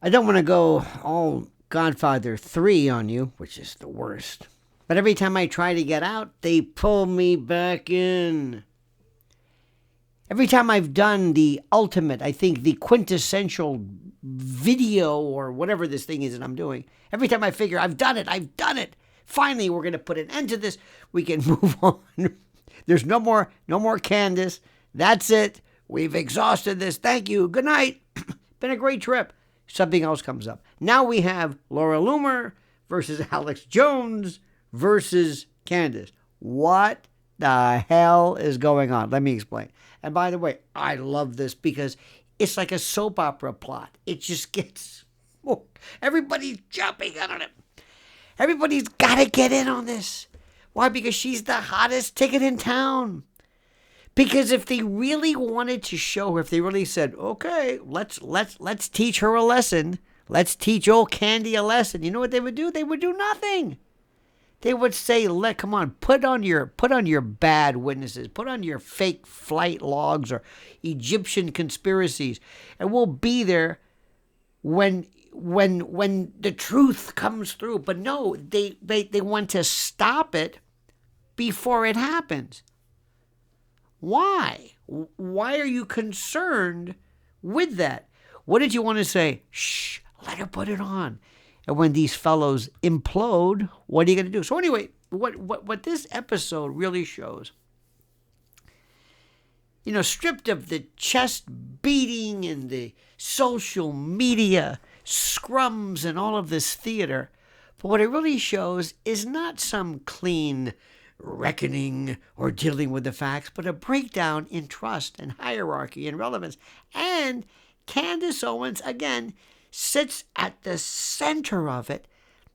I don't want to go all Godfather 3 on you, which is the worst. But every time I try to get out, they pull me back in. Every time I've done the ultimate, I think the quintessential video or whatever this thing is that I'm doing, every time I figure I've done it. Finally, we're going to put an end to this. We can move on. There's no more Candace. That's it. We've exhausted this. Thank you. Good night. Been a great trip. Something else comes up. Now we have Laura Loomer versus Alex Jones versus Candace. What the hell is going on? Let me explain. And by the way, I love this because it's like a soap opera plot. It just gets more. Everybody's jumping on it. Everybody's got to get in on this. Why? Because she's the hottest ticket in town. Because if they really wanted to show her, if they really said, okay, let's teach her a lesson. Let's teach old Candy a lesson. You know what they would do? They would do nothing. They would say, come on, put on your bad witnesses, put on your fake flight logs or Egyptian conspiracies, and we'll be there when the truth comes through. But no, they want to stop it before it happens. Why? Why are you concerned with that? What did you want to say? Shh, let her put it on. And when these fellows implode, what are you going to do? So anyway, what this episode really shows, stripped of the chest beating and the social media scrums and all of this theater, but what it really shows is not some clean reckoning or dealing with the facts, but a breakdown in trust and hierarchy and relevance. And Candace Owens, again, sits at the center of it,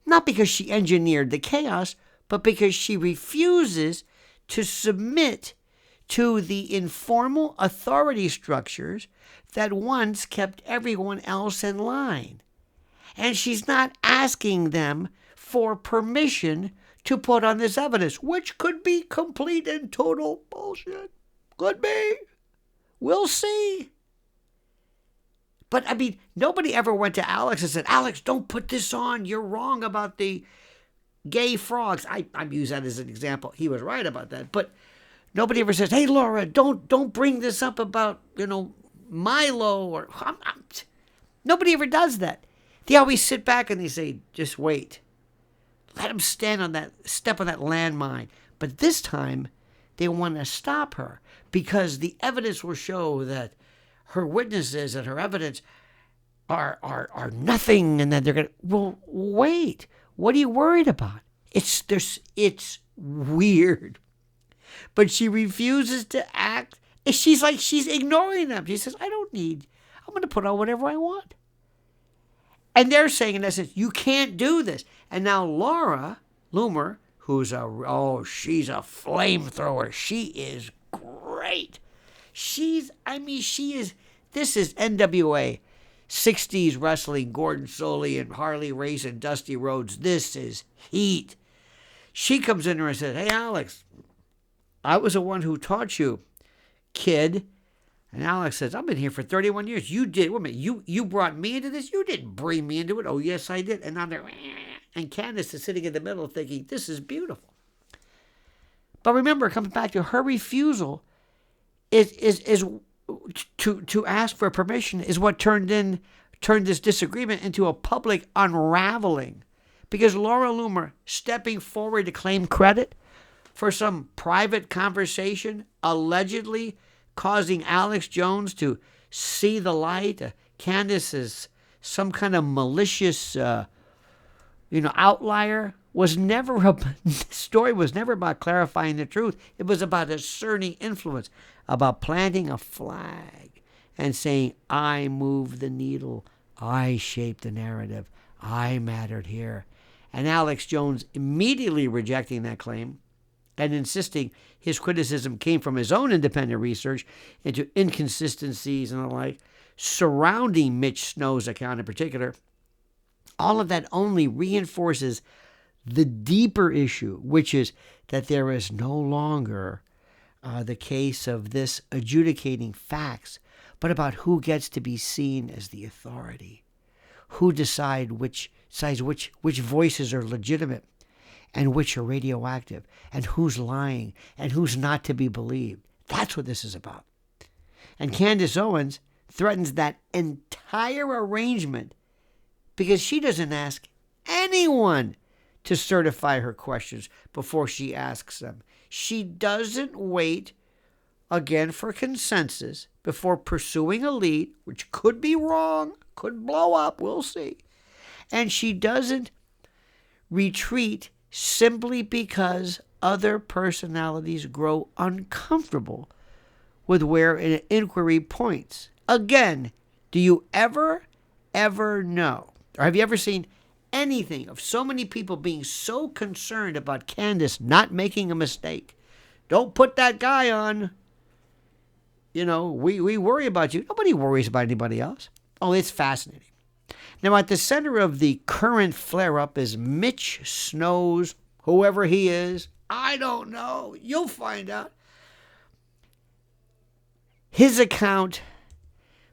not because she engineered the chaos, but because she refuses to submit to the informal authority structures that once kept everyone else in line. And she's not asking them for permission to put on this evidence, which could be complete and total bullshit. Could be. We'll see. But, nobody ever went to Alex and said, Alex, don't put this on. You're wrong about the gay frogs. I use that as an example. He was right about that. But nobody ever says, hey, Laura, don't bring this up about, Milo. Or nobody ever does that. They always sit back and they say, just wait. Let him step on that landmine. But this time, they want to stop her because the evidence will show that her witnesses and her evidence are nothing, and then they're going to, well, wait. What are you worried about? It's weird. But she refuses to act. She's ignoring them. She says, I'm going to put on whatever I want. And they're saying, in essence, you can't do this. And now Laura Loomer, who's she's a flamethrower. She is great. She is, this is NWA, 60s wrestling, Gordon Soley and Harley Race and Dusty Rhodes. This is heat. She comes in there and says, hey, Alex, I was the one who taught you, kid. And Alex says, I've been here for 31 years. You did. Wait a minute. You brought me into this? You didn't bring me into it. Oh, yes, I did. And now they're, and Candace is sitting in the middle thinking, this is beautiful. But remember, coming back to her refusal is to ask for permission is what turned this disagreement into a public unraveling. Because Laura Loomer, stepping forward to claim credit for some private conversation allegedly causing Alex Jones to see the light. Candace is some kind of malicious, outlier. The story was never about clarifying the truth. It was about asserting influence, about planting a flag and saying, I moved the needle. I shaped the narrative. I mattered here. And Alex Jones immediately rejecting that claim and insisting his criticism came from his own independent research into inconsistencies and the like surrounding Mitch Snow's account in particular. All of that only reinforces the deeper issue, which is that there is no longer the case of this adjudicating facts, but about who gets to be seen as the authority, who decides which voices are legitimate and which are radioactive, and who's lying and who's not to be believed. That's what this is about. And Candace Owens threatens that entire arrangement because she doesn't ask anyone to certify her questions before she asks them. She doesn't wait, again, for consensus before pursuing a lead, which could be wrong, could blow up, we'll see. And she doesn't retreat simply because other personalities grow uncomfortable with where an inquiry points. Again, do you ever know, or have you ever seen anything of so many people being so concerned about Candace not making a mistake? Don't put that guy on. We worry about you. Nobody worries about anybody else. Oh, it's fascinating. Now, at the center of the current flare-up is Mitch Snow's, whoever he is. I don't know. You'll find out. His account,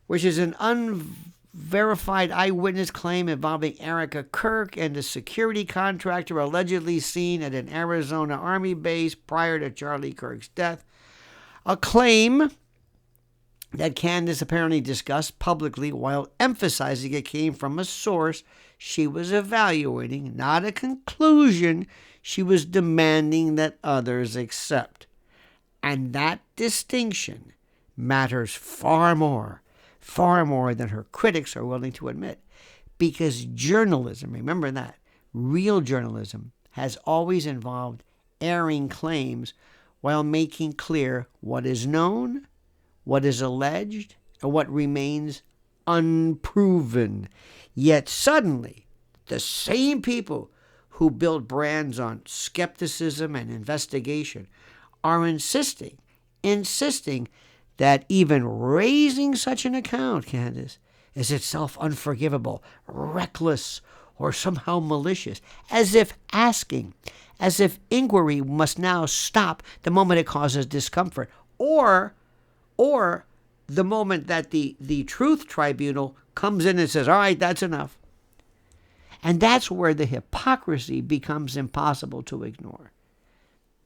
which is an unverified eyewitness claim involving Erica Kirk and a security contractor allegedly seen at an Arizona Army base prior to Charlie Kirk's death. A claim that Candace apparently discussed publicly while emphasizing it came from a source she was evaluating, not a conclusion she was demanding that others accept. And that distinction matters far more than her critics are willing to admit. Because journalism, remember that, real journalism has always involved airing claims while making clear what is known, what is alleged, and what remains unproven. Yet suddenly, the same people who build brands on skepticism and investigation are insisting that even raising such an account, Candace, is itself unforgivable, reckless, or somehow malicious, as if inquiry must now stop the moment it causes discomfort, or the moment that the truth tribunal comes in and says, all right, that's enough. And that's where the hypocrisy becomes impossible to ignore.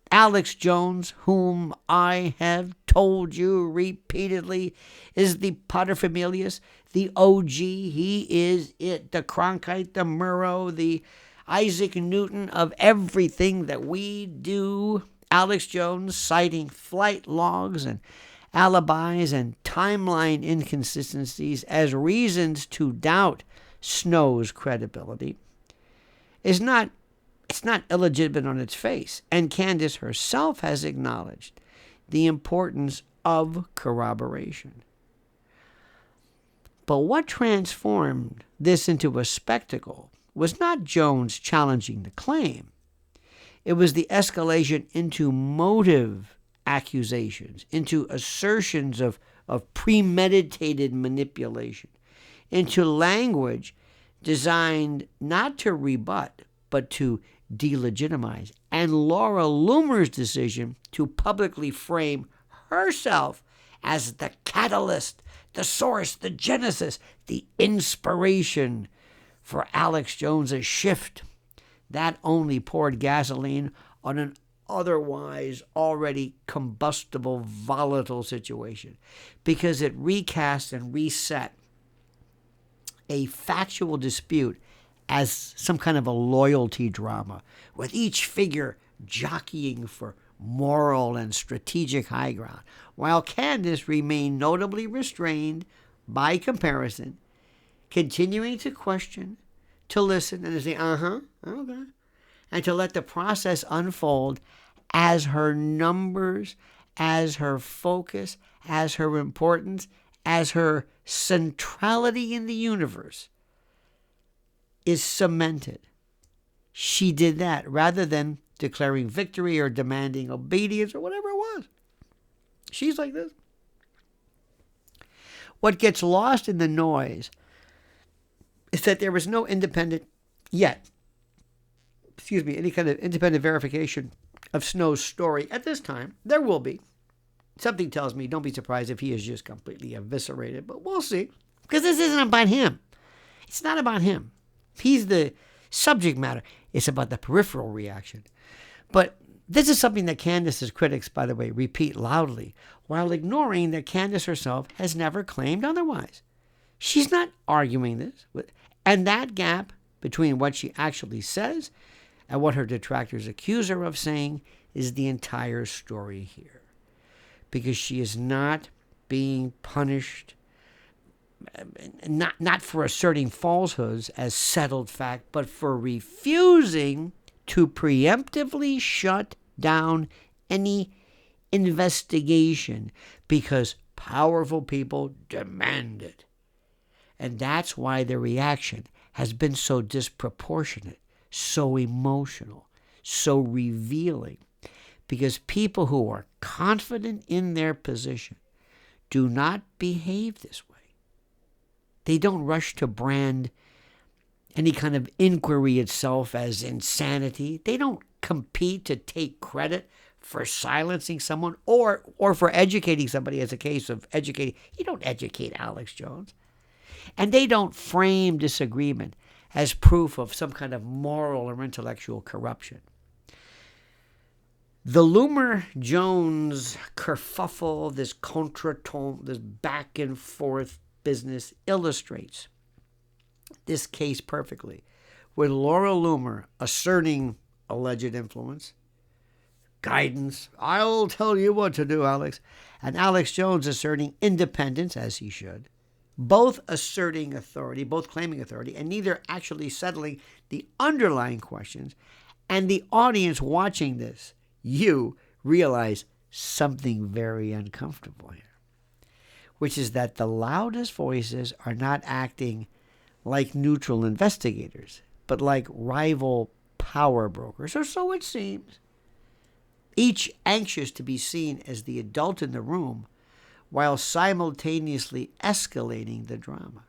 Alex Jones, whom I have told you repeatedly is the paterfamilias, the OG. He is it, the Cronkite, the Murrow, the Isaac Newton of everything that we do. Alex Jones citing flight logs and alibis and timeline inconsistencies as reasons to doubt Snow's credibility it's not illegitimate on its face, and Candace herself has acknowledged the importance of corroboration. But what transformed this into a spectacle was not Jones challenging the claim. It was the escalation into motive accusations, into assertions of premeditated manipulation, into language designed not to rebut, but to delegitimize. And Laura Loomer's decision to publicly frame herself as the catalyst, the source, the genesis, the inspiration for Alex Jones's shift, that only poured gasoline on an otherwise already combustible, volatile situation, because it recast and reset a factual dispute as some kind of a loyalty drama, with each figure jockeying for moral and strategic high ground, while Candace remained notably restrained by comparison, continuing to question, to listen, and to say, okay, and to let the process unfold as her numbers, as her focus, as her importance, as her centrality in the universe is cemented. She did that rather than declaring victory or demanding obedience or whatever it was. She's like this. What gets lost in the noise is that there was no any kind of independent verification of Snow's story at this time. There will be. Something tells me don't be surprised if he is just completely eviscerated, but we'll see. Because this isn't about him. It's not about him. He's the subject matter. It's about the peripheral reaction. But this is something that Candace's critics, by the way, repeat loudly, while ignoring that Candace herself has never claimed otherwise. She's not arguing this. And that gap between what she actually says and what her detractors accuse her of saying is the entire story here. Because she is not being punished, not for asserting falsehoods as settled fact, but for refusing to preemptively shut down any investigation because powerful people demand it. And that's why the reaction has been so disproportionate, so emotional, so revealing. Because people who are confident in their position do not behave this way. They don't rush to brand any kind of inquiry itself as insanity. They don't compete to take credit for silencing someone or for educating somebody, as a case of educating. You don't educate Alex Jones. And they don't frame disagreement as proof of some kind of moral or intellectual corruption. The Loomer-Jones kerfuffle, this contretemps, this back and forth business illustrates this case perfectly, with Laura Loomer asserting alleged influence, guidance, I'll tell you what to do, Alex, and Alex Jones asserting independence, as he should, both asserting authority, both claiming authority, and neither actually settling the underlying questions. And the audience watching this, you realize something very uncomfortable here, which is that the loudest voices are not acting like neutral investigators, but like rival power brokers, or so it seems, each anxious to be seen as the adult in the room while simultaneously escalating the drama.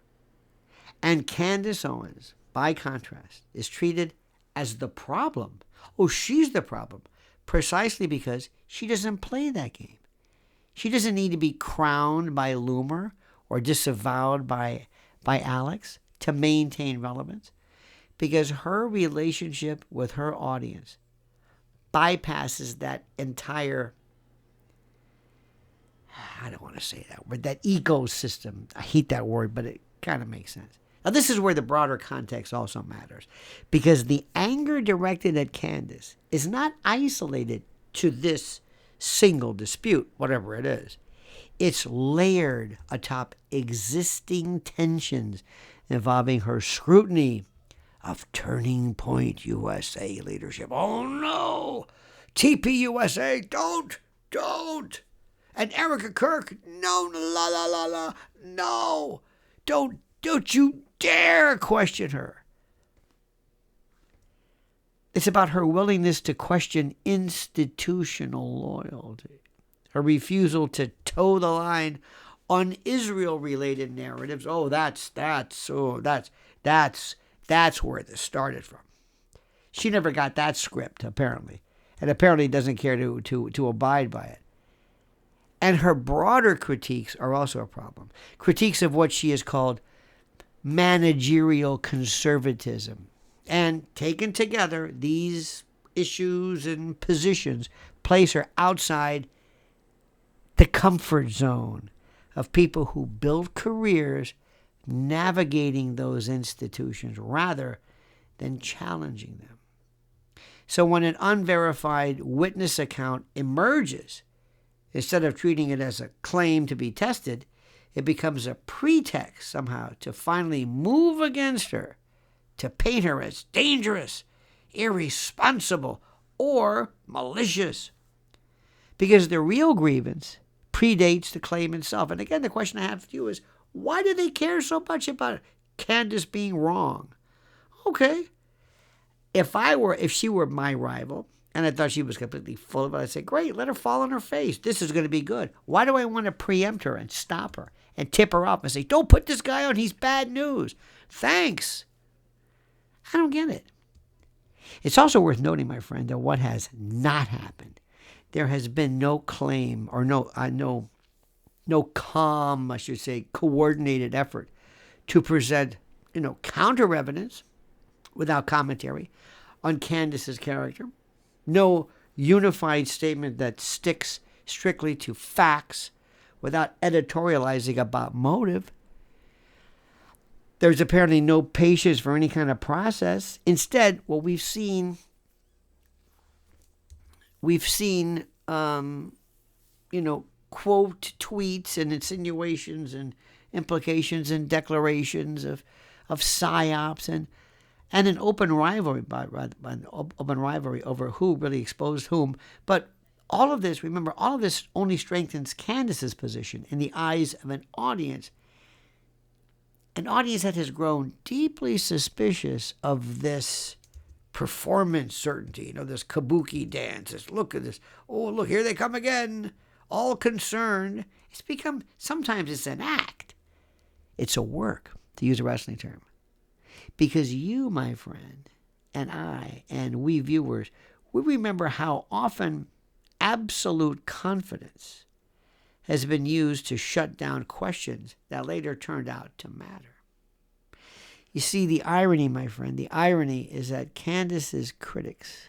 And Candace Owens, by contrast, is treated as the problem. Oh, she's the problem, precisely because she doesn't play that game. She doesn't need to be crowned by Loomer or disavowed by Alex to maintain relevance, because her relationship with her audience bypasses that entire, I don't want to say that word, that ecosystem. I hate that word, but it kind of makes sense. Now, this is where the broader context also matters, because the anger directed at Candace is not isolated to this single dispute, whatever it is. It's layered atop existing tensions involving her scrutiny of Turning Point USA leadership. Oh no! TPUSA, don't! And Erica Kirk, no, no! Don't you dare question her. It's about her willingness to question institutional loyalty, her refusal to toe the line on Israel-related narratives. Oh, that's where this started from. She never got that script, apparently, and apparently doesn't care to abide by it. And her broader critiques are also a problem. Critiques of what she has called managerial conservatism. And taken together, these issues and positions place her outside the comfort zone of people who build careers navigating those institutions rather than challenging them. So when an unverified witness account emerges, instead of treating it as a claim to be tested, it becomes a pretext somehow to finally move against her, to paint her as dangerous, irresponsible, or malicious. Because the real grievance predates the claim itself. And again, the question I have for you is, why do they care so much about Candace being wrong? Okay. If she were my rival, and I thought she was completely full of it, I'd say, great, let her fall on her face. This is going to be good. Why do I want to preempt her and stop her and tip her off and say, don't put this guy on, he's bad news? Thanks. I don't get it. It's also worth noting, my friend, that what has not happened, there has been no claim or no calm, I should say, coordinated effort to present counter evidence without commentary on Candace's character. No unified statement that sticks strictly to facts without editorializing about motive. There's apparently no patience for any kind of process. Instead, what we've seen, quote tweets and insinuations and implications and declarations of psyops and an open rivalry, over who really exposed whom. But all of this only strengthens Candace's position in the eyes of an audience that has grown deeply suspicious of this performance certainty, this kabuki dance. Look at this. Oh, look, here they come again, all concerned. Sometimes it's an act. It's a work, to use a wrestling term. Because you, my friend, and I, and we viewers, we remember how often absolute confidence has been used to shut down questions that later turned out to matter. You see, the irony, my friend, the irony is that Candace's critics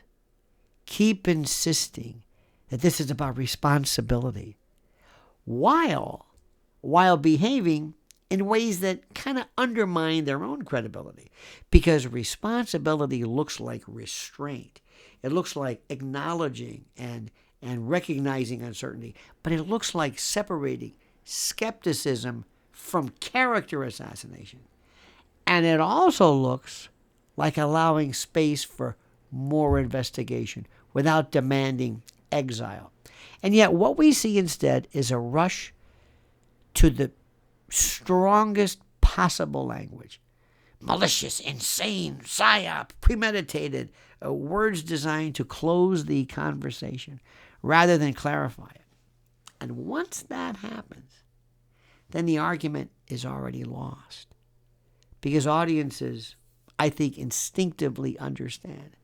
keep insisting that this is about responsibility while behaving in ways that kind of undermine their own credibility. Because responsibility looks like restraint. It looks like acknowledging and recognizing uncertainty. But it looks like separating skepticism from character assassination. And it also looks like allowing space for more investigation without demanding exile. And yet what we see instead is a rush to the strongest possible language. Malicious, insane, psyop, premeditated, words designed to close the conversation rather than clarify it. And once that happens, then the argument is already lost. Because audiences, I think, instinctively understand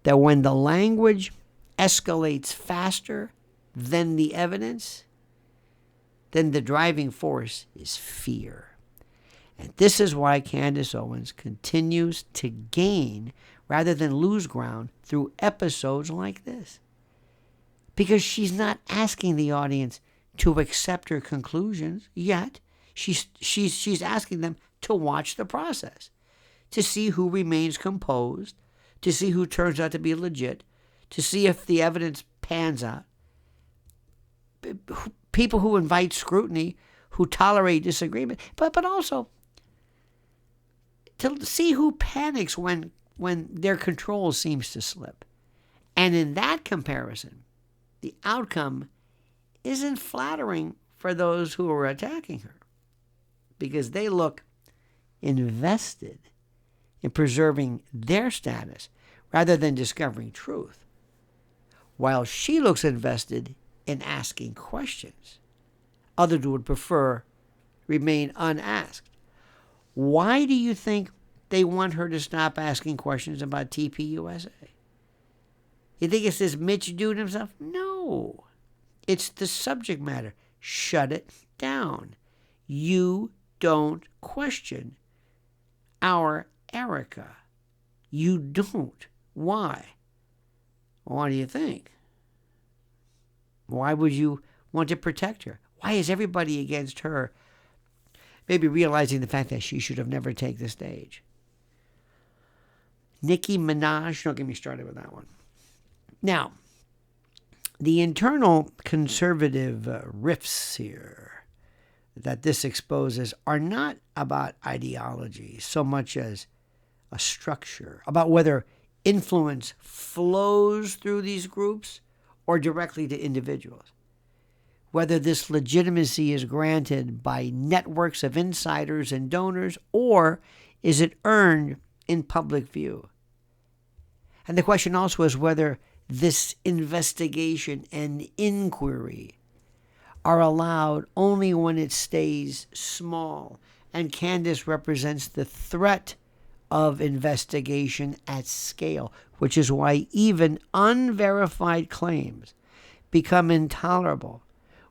that when the language escalates faster than the evidence, then the driving force is fear. And this is why Candace Owens continues to gain rather than lose ground through episodes like this. Because she's not asking the audience to accept her conclusions yet. She's asking them to watch the process, to see who remains composed, to see who turns out to be legit, to see if the evidence pans out. People who invite scrutiny, who tolerate disagreement, but also to see who panics when their control seems to slip. And in that comparison, the outcome isn't flattering for those who are attacking her, because they look invested in preserving their status rather than discovering truth, while she looks invested in asking questions. Others would prefer remain unasked. Why do you think they want her to stop asking questions about TPUSA? You think it's this Mitch dude himself? No. It's the subject matter. Shut it down. You don't question our Erica. You don't. Why? Why do you think? Why would you want to protect her? Why is everybody against her? Maybe realizing the fact that she should have never taken the stage. Nicki Minaj, don't get me started with that one. Now, the internal conservative rifts here that this exposes are not about ideology so much as a structure, about whether influence flows through these groups or directly to individuals, whether this legitimacy is granted by networks of insiders and donors, or is it earned in public view. And the question also is whether this investigation and inquiry are allowed only when it stays small. And Candace represents the threat of investigation at scale, which is why even unverified claims become intolerable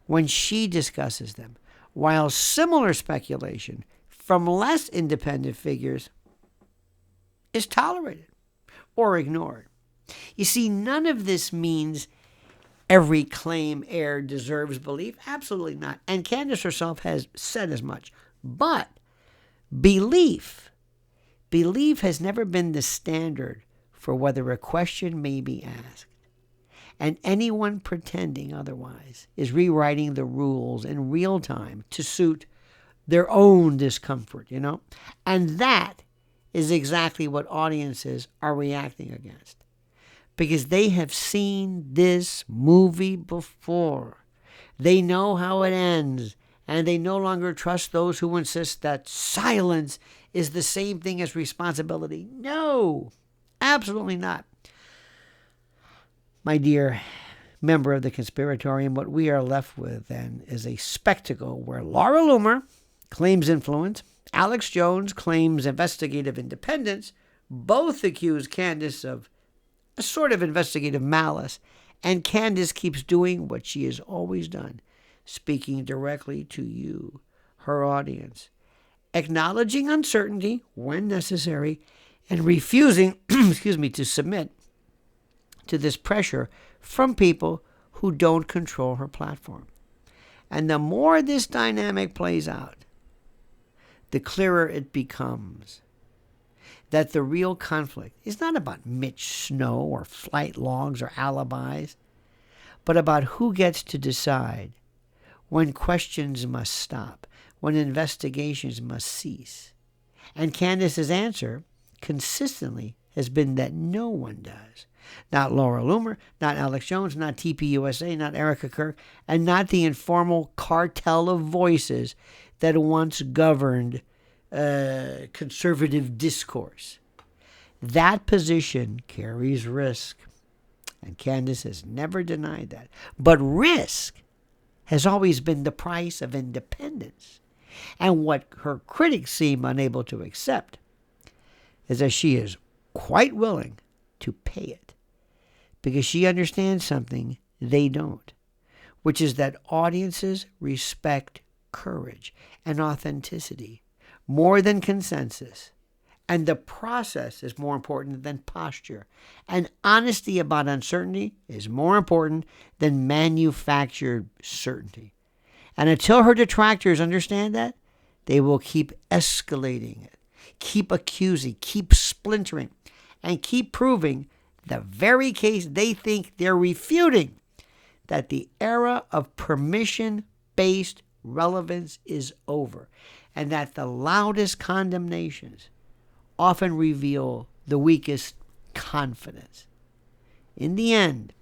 when she discusses them, while similar speculation from less independent figures is tolerated or ignored. You see, none of this means every claim aired deserves belief. Absolutely not. And Candace herself has said as much. But belief has never been the standard for whether a question may be asked. And anyone pretending otherwise is rewriting the rules in real time to suit their own discomfort, And that is exactly what audiences are reacting against. Because they have seen this movie before. They know how it ends, and they no longer trust those who insist that silence is the same thing as responsibility. No, absolutely not. My dear member of the conspiratorium, what we are left with then is a spectacle where Laura Loomer claims influence, Alex Jones claims investigative independence, both accuse Candace of a sort of investigative malice, and Candace keeps doing what she has always done, speaking directly to you, her audience, acknowledging uncertainty when necessary, and refusing, to submit to this pressure from people who don't control her platform. And the more this dynamic plays out, the clearer it becomes that the real conflict is not about Mitch Snow or flight logs or alibis, but about who gets to decide when questions must stop, when investigations must cease. And Candace's answer consistently has been that no one does. Not Laura Loomer, not Alex Jones, not TPUSA, not Erica Kirk, and not the informal cartel of voices that once governed conservative discourse. That position carries risk, and Candace has never denied that. But risk has always been the price of independence. And what her critics seem unable to accept is that she is quite willing to pay it, because she understands something they don't, which is that audiences respect courage and authenticity more than consensus, and the process is more important than posture, and honesty about uncertainty is more important than manufactured certainty. And until her detractors understand that, they will keep escalating it, keep accusing, keep splintering, and keep proving the very case they think they're refuting, that the era of permission-based relevance is over, and that the loudest condemnations often reveal the weakest confidence. In the end,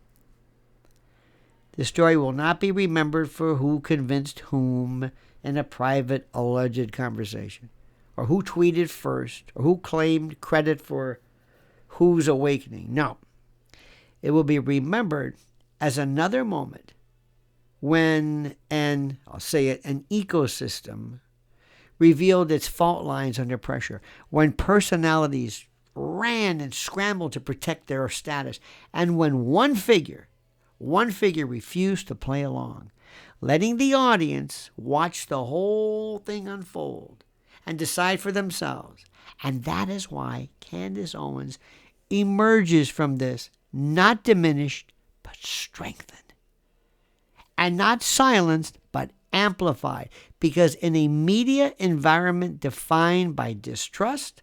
the story will not be remembered for who convinced whom in a private alleged conversation, or who tweeted first, or who claimed credit for whose awakening. No, it will be remembered as another moment when an ecosystem revealed its fault lines under pressure, when personalities ran and scrambled to protect their status, and when one figure refused to play along, letting the audience watch the whole thing unfold and decide for themselves. And that is why Candace Owens emerges from this not diminished, but strengthened, and not silenced, but amplified, because in a media environment defined by distrust,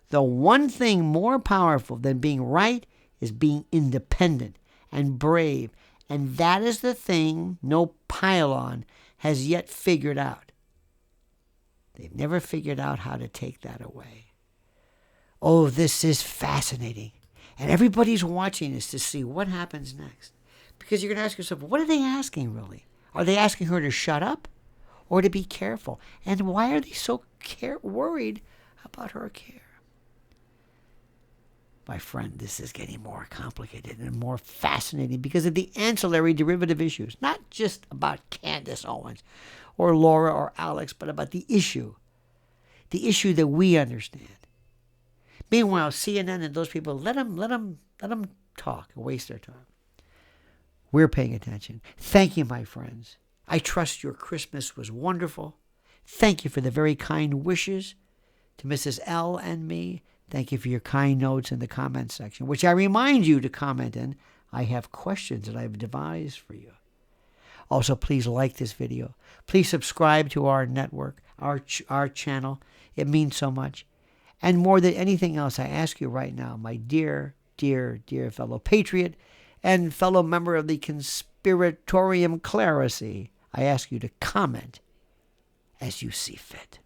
the one thing more powerful than being right is being independent and brave, and that is the thing no pylon has yet figured out. They've never figured out how to take that away. Oh, this is fascinating, and everybody's watching this to see what happens next, because you're going to ask yourself, what are they asking really? Are they asking her to shut up or to be careful? And why are they so worried about her care? My friend, this is getting more complicated and more fascinating because of the ancillary derivative issues, not just about Candace Owens or Laura or Alex, but about the issue that we understand. Meanwhile, CNN and those people, let them talk and waste their time. We're paying attention. Thank you, my friends. I trust your Christmas was wonderful. Thank you for the very kind wishes to Mrs. L and me. Thank you for your kind notes in the comment section, which I remind you to comment in. I have questions that I've devised for you. Also, please like this video. Please subscribe to our network, our channel. It means so much. And more than anything else, I ask you right now, my dear, dear, dear fellow patriot and fellow member of the conspiratorium clerisy, I ask you to comment as you see fit.